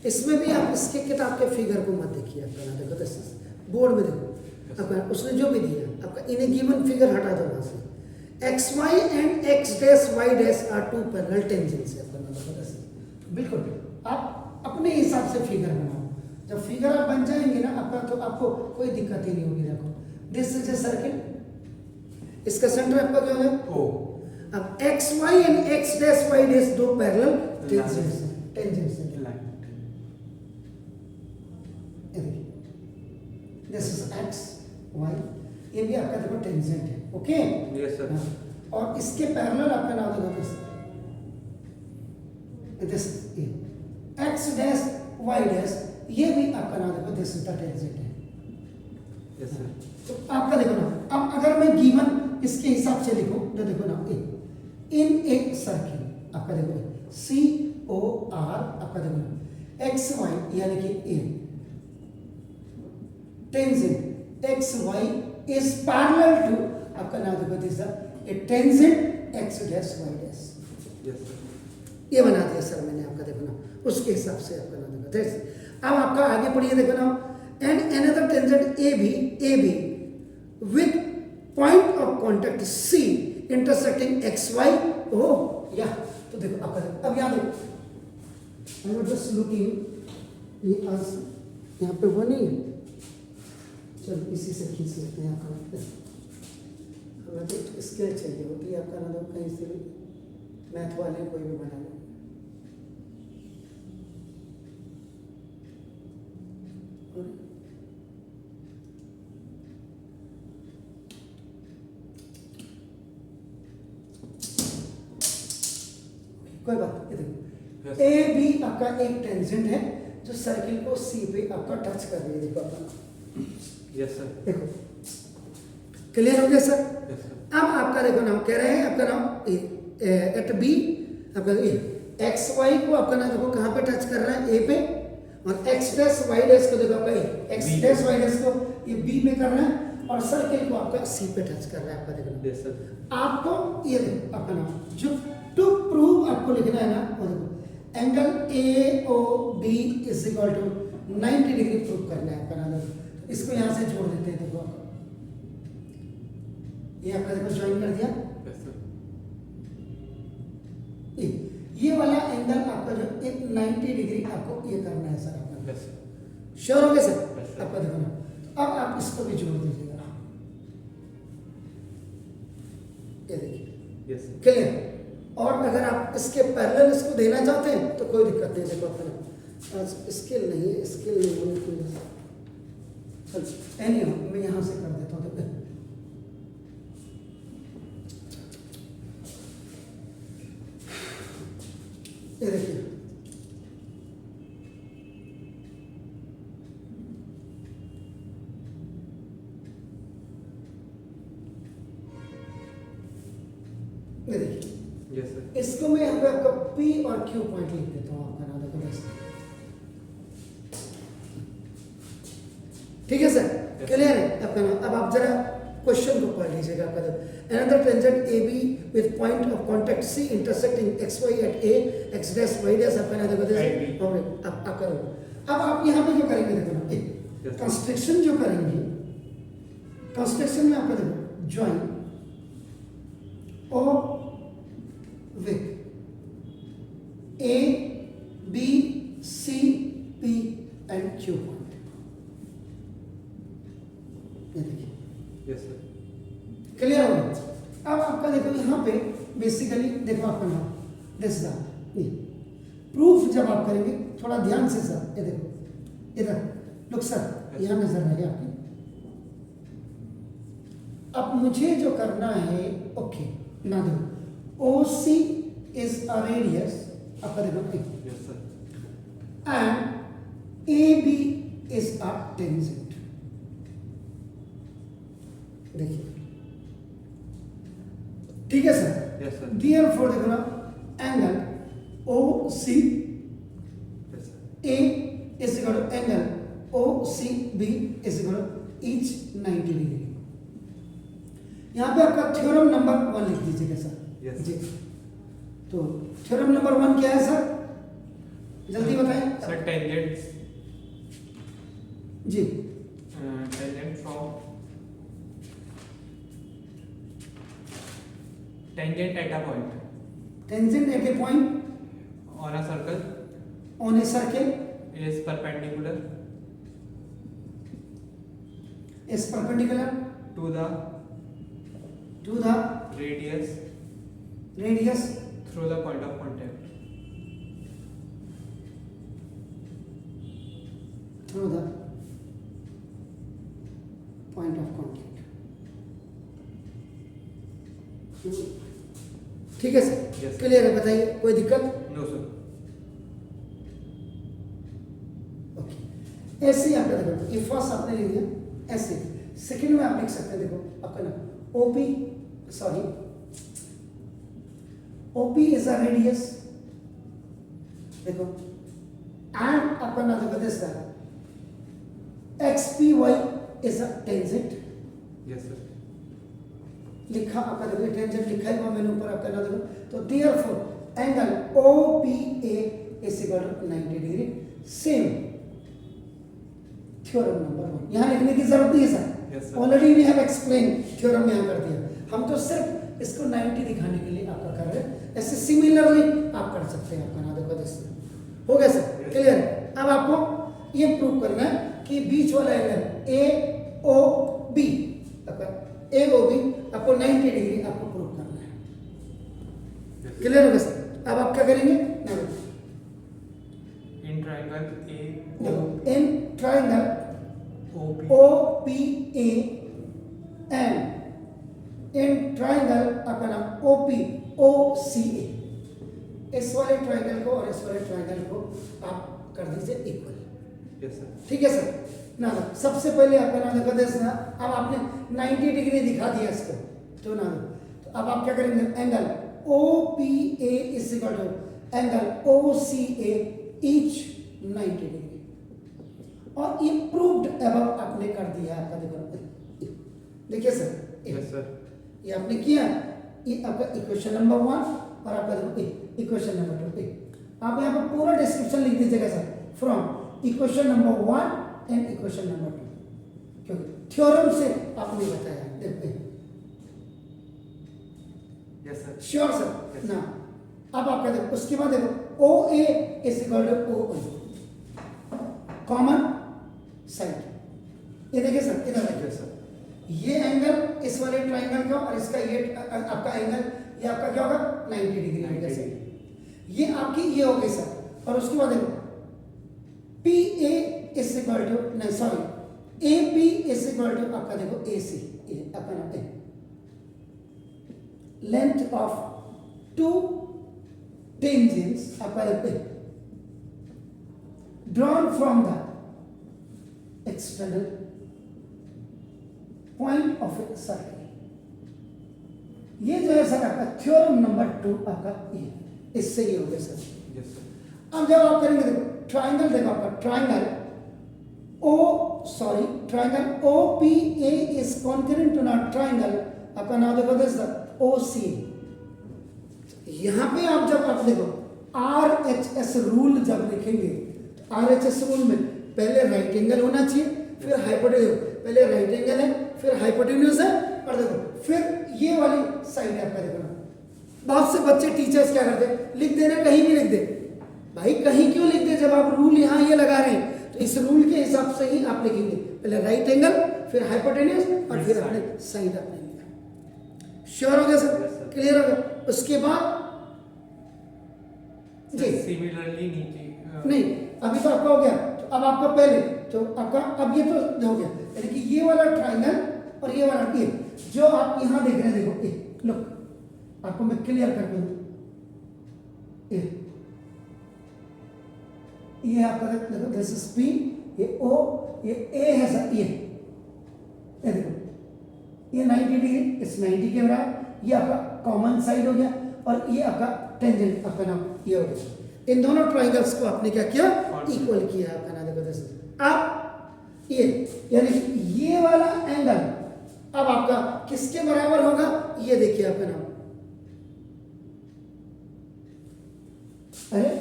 इसमें भी आप इसके किताब के फिगर को मत देखिए, आपका ना देखो दिस बोर्ड में देखो आपका उसने जो भी दिया आपका इन ए गिवन फिगर हटा दो वहां से। X Y and X dash Y dash are two parallel tangents है, आपका ना देखो दिस बिल्कुल आप अपने हिसाब से फिगर बनाओ। जब फिगर आप बन जाएंगे ना आपका तो आपको कोई दिक्कत ही नहीं होगी। देखो दिस इज ए सर्किल, इसका सेंटर आपका क्या है ओ। अब X Y and X dash Y dash दो पैरेलल टेंजेंट्स हैं, टेंजेंट्स हैं। दिस इज एक्स वाई, ये भी आपका देखो टेंजेंट है, ओके यस सर। और इसके पैरेलल आपका नाम देखो this X dash Y dash, ये भी आपका नाम देखो दिस इज द टेंजेंट है। Yes sir. तो आपका देखो ना, अब अगर मैं गिवन इसके हिसाब से लिखूं तो देखो ना इन एक सर्किल आपका देखो सी ओ आर आपका देखो एक्स वाई यानी कि A tangent X Y is parallel to आपका नाम देखो this A tangent X dash Y dash. Yes sir. ये बना दिया सर मैंने आपका देखो ना, उसके हिसाब से आपका नाम देखो दिस। अब आपका आगे पढ़िए देखो ना and another tangent A B with point of contact C intersecting X Y O या। तो देखो आपका देखो अब यहाँ देखो आई एम जस्ट लुकिंग, ये आज यहाँ पे वो नहीं है, चलो इसी से खींच लेते हैं आपका। हमें तो स्केल चाहिए होती है आपका ना, तो कहीं से भी मैथ वाले कोई भी बना लो। कोई बात नहीं, देखो ए बी आपका एक टेंजेंट है जो सर्किल को सी पे आपका टच कर रही है, देखो आपका। Yes sir. देखो क्लियर हो गया सर। Yes sir. अब आपका देखो नाम कह रहे हैं आपका नाम एट बी आपका एक्स वाई को आपका नाम देखो कहाँ पे टच कर रहा है ए पे, और एक्स डैश वाई डैश को देखो आपका एक्स डैश वाई डैश को ये बी में कर रहा है, और सर्किल को आपका सी पे टच कर रहा है आपका देखो। Yes sir. आपको ये देखो आपका नाम जो टू प्रूव आपको लिखना है ना, वो देखो angle A O B is equal to 90 degree prove करना है आपका नाम। इसको यहाँ से जोड़ देते हैं, देखो ये आपका देखो ज्वाइन कर दिया। Yes sir. ये वाला एंगल आपका जो 90 डिग्री आपको ये करना है सर आपका। Yes sir. श्योर हो गया सर? Yes, sir. आपका देखो ना, अब आप इसको भी जोड़ दीजिएगा, ये देखिए यस सर। क्लियर। और अगर आप इसके पैरेलल इसको देना चाहते हैं तो कोई दिक्कत नहीं, देखो अपना स्केल नहीं है, स्केल नहीं होने की वजह से एनी मैं यहाँ से कर देता हूँ। देखो ये देखिए ये देखिए, यस सर। इसको मैं यहाँ पे आपका P और Q पॉइंट लिख देता हूँ आपका नाम देखो बस। ठीक है सर, क्लियर है आपका नाम। अब आप जरा क्वेश्चन को पढ़ लीजिएगा आपका देखो another tangent A B with point of contact C intersecting X Y at A X dash Y dash आपका नाम देखो अब आप करो। अब आप यहाँ पे जो करेंगे देखो ना कंस्ट्रक्शन जो करेंगे, कंस्ट्रक्शन में आपका देखो join O with A, B, C, P and Q point। ये देखिए यस सर। क्लियर हो गया। अब आपका देखो यहाँ पे बेसिकली देखो आपका नाम दिस ये प्रूफ जब आप करेंगे थोड़ा ध्यान से सर, ये देखो इधर लुक सर, यहाँ नजर रहे आपकी। अब मुझे जो करना है ओके ना देखो OC is a radius आपका देखो yes sir. and AB is a tangent। देखिए ठीक है सर। Yes sir. Therefore देखो ना angle OC yes sir. A is equal to angle OCB is equal to each 90 degree. यहाँ पे आपका थ्योरम नंबर 1 लिख दीजिएगा सर। Yes. जी, तो थ्योरम नंबर 1 क्या है सर? जल्दी बताएं सर टेंजेंट जी। Tangent from tangent at a point tangent at a point on a circle on a circle is perpendicular is perpendicular to the to the radius radius through the point of contact. through the point of contact. ठीक है sir, Yes, sir. Clear है, बताइए कोई दिक्कत? No sir. Okay, ऐसे ही आपका देखो, ये फर्स्ट आपने ले लिया ऐसे, सेकंड में आप लिख सकते हैं, देखो आपका नाम OP, sorry OP is a radius, देखो एंड आपका नाम देखो this XPY is a tangent, Yes sir. लिखा आपका देखो टेंजेंट लिखा है वहां मैंने ऊपर आपका नाम देखो, तो therefore angle OPA is equal to 90 degree, same theorem number 1, यहां लिखने की जरूरत नहीं है Yes, sir, sir. Already we have explain theorem यहां कर दिया, हम तो सिर्फ इसको 90 दिखाने के लिए आपका कर रहे हैं, ऐसे सिमिलरली आप कर सकते हैं, आपका नाम देखो दिस हो गया सर, Yes. क्लियर है? अब आपको ये प्रूव करना है कि बीच वाला एंगल AOB आपका AOB आपको 90 डिग्री आपको प्रूव करना है, Yes. क्लियर हो गया सर? अब आप क्या करेंगे? In triangle देखो in triangle OP OPA and in triangle आपका नाम OPOCA, इस वाले ट्राइंगल को और इस वाले ट्राइंगल को आप कर दीजिए इक्वल, Yes sir. ठीक है सर? ना सबसे पहले आपका नाम देखो देश ना, अब आपने 90 डिग्री दिखा दिया इसको, तो ना तो अब आप क्या करेंगे, angle OPA is equal to angle OCA each 90 degree, और ये प्रूव्ड अबव आपने कर दिया, आपका देखो देखिए सर, Yes sir. ये आपने किया, ये आपका इक्वेशन नंबर 1 और आपका देखो इक्वेशन नंबर 2, आप यहाँ पर पूरा डिस्क्रिप्शन लिख दीजिएगा sir, from equation number 1 and equation number 2, क्योंकि थ्योरम से आपने बताया, देखते Yes sir. Sure sir Yes. ना? अब आपका देखो उसके बाद देखो OA is equal to OE, common side, ये देखिए सर, इधर देखिए Yes sir. ये एंगल इस वाले ट्राइंगल का और इसका ये आपका एंगल, ये आपका क्या होगा 90 डिग्री हो गया 90 सर, ये आपकी ये हो गई सर, और उसके बाद देखो PA इज इक्वल टू, नहीं sorry AP is equal to आपका देखो AC, ये आपका नाम है लेंथ ऑफ टू टेंजेंट्स आपका देखो drawn from the external point of a circle, ये जो है सर आपका थ्योरम नंबर 2 आपका ये, इससे ये हो गया सर। Yes sir. अब जब आप करेंगे देखो ट्राइंगल, देखो आपका triangle triangle OPA is concurrent to not triangle आपका नाम देखो दिस OCA, यहाँ पे आप जब आप देखो RHS रूल जब लिखेंगे, तो RHS रूल में पहले राइट एंगल होना चाहिए, फिर हाइपोटेन्यूज, पहले राइट एंगल है फिर हाइपोटेन्यूज है, और देखो फिर ये वाली साइड है आपका, देखो बहुत से बच्चे टीचर्स क्या करते हैं, लिख देना कहीं भी लिख दे, भाई कहीं क्यों लिख दे, जब आप रूल यहाँ ये लगा रहे हैं तो इस रूल के हिसाब से ही आप लिखेंगे, पहले राइट एंगल फिर हाइपोटेन्यूज और फिर अपने साइड अपने लिखा। श्योर हो गया सर? Yes, sir. क्लियर हो गया? उसके बाद जी Similarly नीचे नहीं, अभी तो आपका हो गया, तो अब आपका पहले तो आपका अब ये तो हो गया, यानी कि ये वाला ट्राइंगल और ये वाला ये जो आप यहाँ देख रहे हैं, देखो ये लुक आपको मैं क्लियर कर दूँ, ये आपका देखो दिस इज P, ये O, ये A है सर, ये देखो ये 90 डिग्री, इस 90 के बराबर, ये आपका कॉमन साइड हो गया, और ये आपका टेंजेंट आपका नाम ये हो गया, इन दोनों ट्राइंगल्स को आपने क्या किया, इक्वल किया, आपका नाम देखो दिस। अब ये यानी कि ये वाला एंगल अब आपका किसके बराबर होगा, ये देखिए आपका नाम, अरे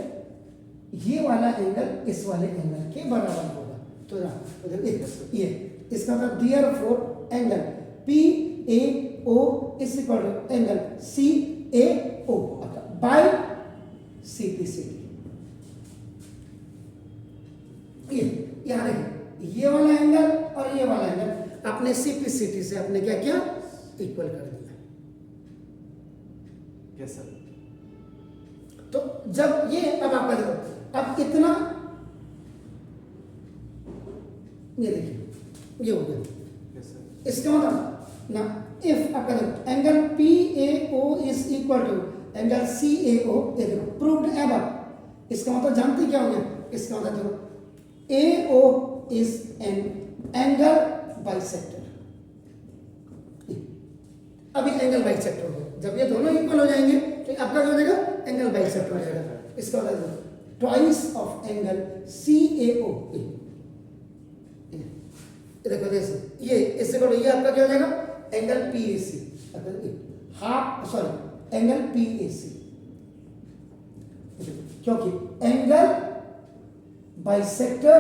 ये वाला एंगल इस वाले एंगल के बराबर होगा। तो ये इसका मतलब therefore angle PAO is equal to angle CAO by CPCD। ये याद है, ये वाला एंगल और ये वाला एंगल आपने CPCD से आपने क्या किया, इक्वल कर दिया। Yes sir. तो जब ये अब आपका देखो, अब इतना ये देखिए ये हो गया। Yes sir. इसका मतलब ना इफ आपका देखो angle PAO is equal to angle CAO, ये देखो प्रूव्ड एबव। इसका मतलब जानते क्या हो गया, इसका मतलब देखो AO is an angle bisector. अभी एंगल बाइसेक्टर हो गया, जब ये दोनों इक्वल हो जाएंगे तो आपका क्या हो जाएगा, एंगल बाइसेक्टर हो जाएगा। इसका मतलब ट्वाइस ऑफ एंगल CAO। देखो जैसे ये इससे करो, ये आपका क्या हो जाएगा, angle PAC, half sorry angle PAC, क्योंकि angle bisector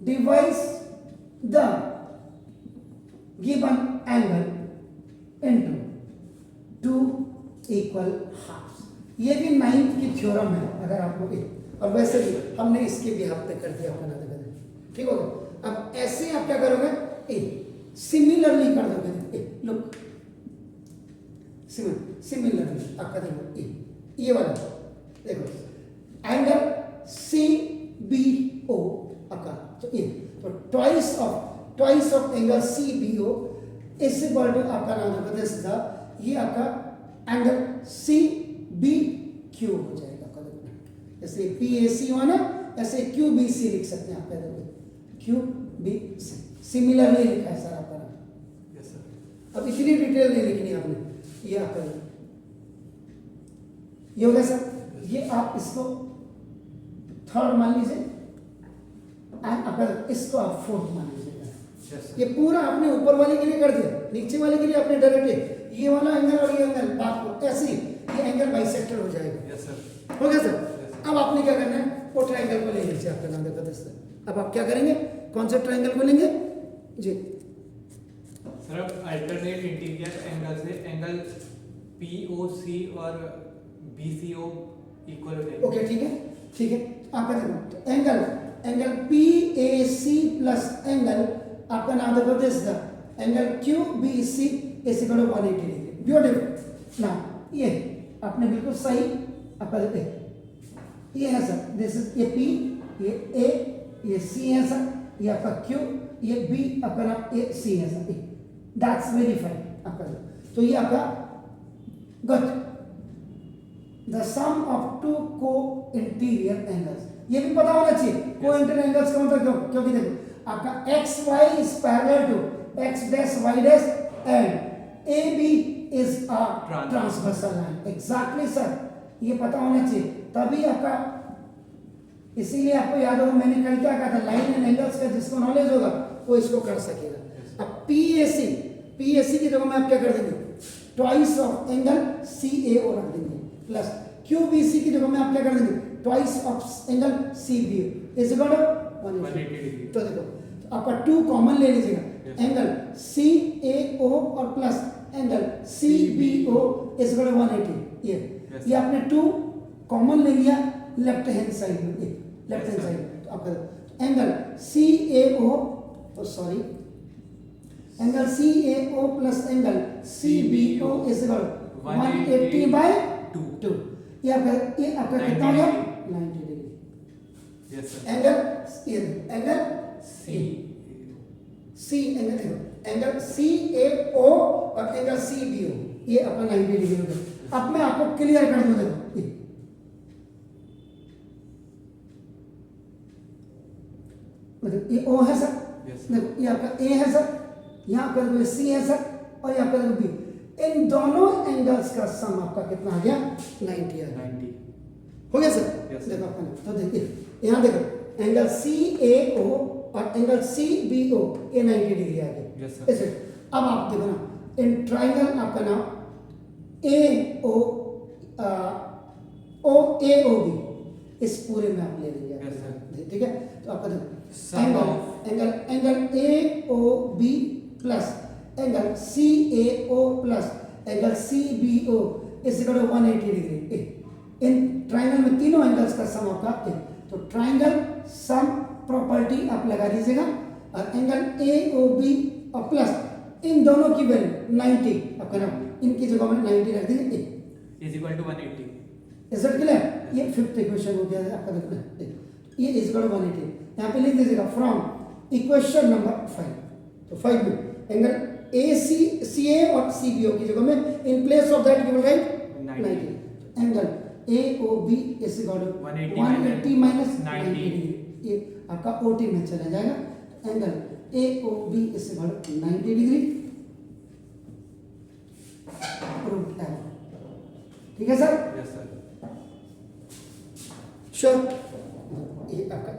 divides the given angle into two equal halves. ये भी 9th की थ्योरम है अगर आपको, और वैसे भी हमने इसके भी हफ्ते कर दिया अपना देखा, ठीक हो गया। अब ऐसे आप क्या करोगे, सिमिलरली कर दोगे, लुक सिमिलरली आपका देखो ये वाला देखो एंगल CBO आपका, तो ये तो ट्वाइस ऑफ एंगल CBO इस इक्वल टू आपका नाम है सीधा, ये आपका एंगल CBQ हो जाएगा आपका देखो। जैसे PAC हुआ ना, ऐसे QBC लिख सकते हैं आप, देखो QBC सिमिलरली लिखा है सर आपका। Yes sir. अब इतनी डिटेल नहीं लिखनी आपने, ये आपका ये हो गया सर। ये आप इसको थर्ड मान लीजिए एंड अगर इसको आप फोर्थ मान लीजिएगा। Yes sir. ये पूरा आपने ऊपर वाले के लिए कर दिया, नीचे वाले के लिए आपने डायरेक्ट ये वाला एंगल और ये एंगल बात को ऐसे ही ये एंगल बाइसेक्टर हो जाएगा। Yes sir. हो गया सर। अब आपने क्या करना है, वो ट्रायंगल को ले लीजिए, आपका नाम देखो दोस्तों। अब आप क्या करेंगे, कौन से ट्रायंगल को लेंगे जी सर अब अल्टरनेट इंटीरियर एंगल से एंगल POC और BCO इक्वल हो जाएगा। ओके ठीक है आपका देखो तो एंगल PAC प्लस एंगल आपका नाम देखो this the angle QBC is equal to 180 degree. Beautiful. ना ये आपने बिल्कुल सही आपका देखो, ये है सर, दिस इज ये P, ये A, ये C है सर, ये आपका Q, ये B आपका नाम ये C है सर, दैट्स वेरीफाइड आपका। तो ये आपका got the sum of two को इंटीरियर एंगल्स, ये भी पता होना चाहिए को इंटीरियर एंगल्स का मतलब क्योंकि देखो आपका XY is parallel to X dash Y dash and AB is a transversal line. Exactly sir, ये पता होना चाहिए तभी आपका, इसीलिए आपको याद होगा मैंने कल क्या कहा था, लाइन एंड एंगल्स का जिसको नॉलेज होगा वो इसको कर सकेगा। अब PAC की जगह में आप क्या कर देंगे, ट्वाइस ऑफ एंगल CAO रख देंगे, प्लस QBC की जगह में आप क्या कर देंगे, twice of angle CBO is equal to 180 degree. तो देखो तो आपका 2 कॉमन ले लीजिएगा, एंगल CAO और plus angle CBO is equal to 180। ये आपने 2 कॉमन ले लिया लेफ्ट हैंड साइड में, लेफ्ट हैंड साइड। तो आपका angle CAO sorry angle CAO plus angle CBO is equal 180 by 2। ये आपका कितना हो गया, 90 degree. Yes sir. Angle C angle CAO और एंगल CBO ये आपका 90 डिग्री हो गया। अब मैं आपको क्लियर कर दूं, देखो ये O है सर, देखो ये आपका A है सर, यहाँ पर C है सर, और यहाँ पर B। इन दोनों एंगल्स का सम आपका कितना आ गया, 90 आ गया। 90 हो गया सर। Yes, देखो आपका, तो देखिए यहाँ देखो एंगल CAO और एंगल CBO ये 90 डिग्री आ गया। Yes, sir. ऐसे अब आप देखो ना इन ट्राइंगल आपका नाम AOB इस पूरे में आप ले लेंगे Yes, sir. ठीक है। तो आपका Sum angle of- angle A O B plus angle C A O plus angle C B O is equal to 180 degree. इन ट्राइंगल में तीनों एंगल्स का सम आपका ए, तो ट्राइंगल सम प्रॉपर्टी आप लगा दीजिएगा और एंगल ए ओ बी और प्लस इन दोनों की वैल्यू 90 आपका नाम इनकी जगह में 90 रख देंगे is equal to 180। Is it clear? ये फिफ्थ इक्वेशन हो गया है आपका, देखना ये इज इक्वल टू 180 यहाँ पे लिख दीजिएगा फ्रॉम इक्वेशन नंबर 5। तो 5 में एंगल ए सी ए और सी बी ओ की जगह में in place of that you will write 90। Angle A O B is equal to 180 minus 90 degree, ये आपका ओटी में चला जाएगा। Angle A O B is equal to 90 degree proved है। ठीक है सर? Yes sir. श्योर? ये आपका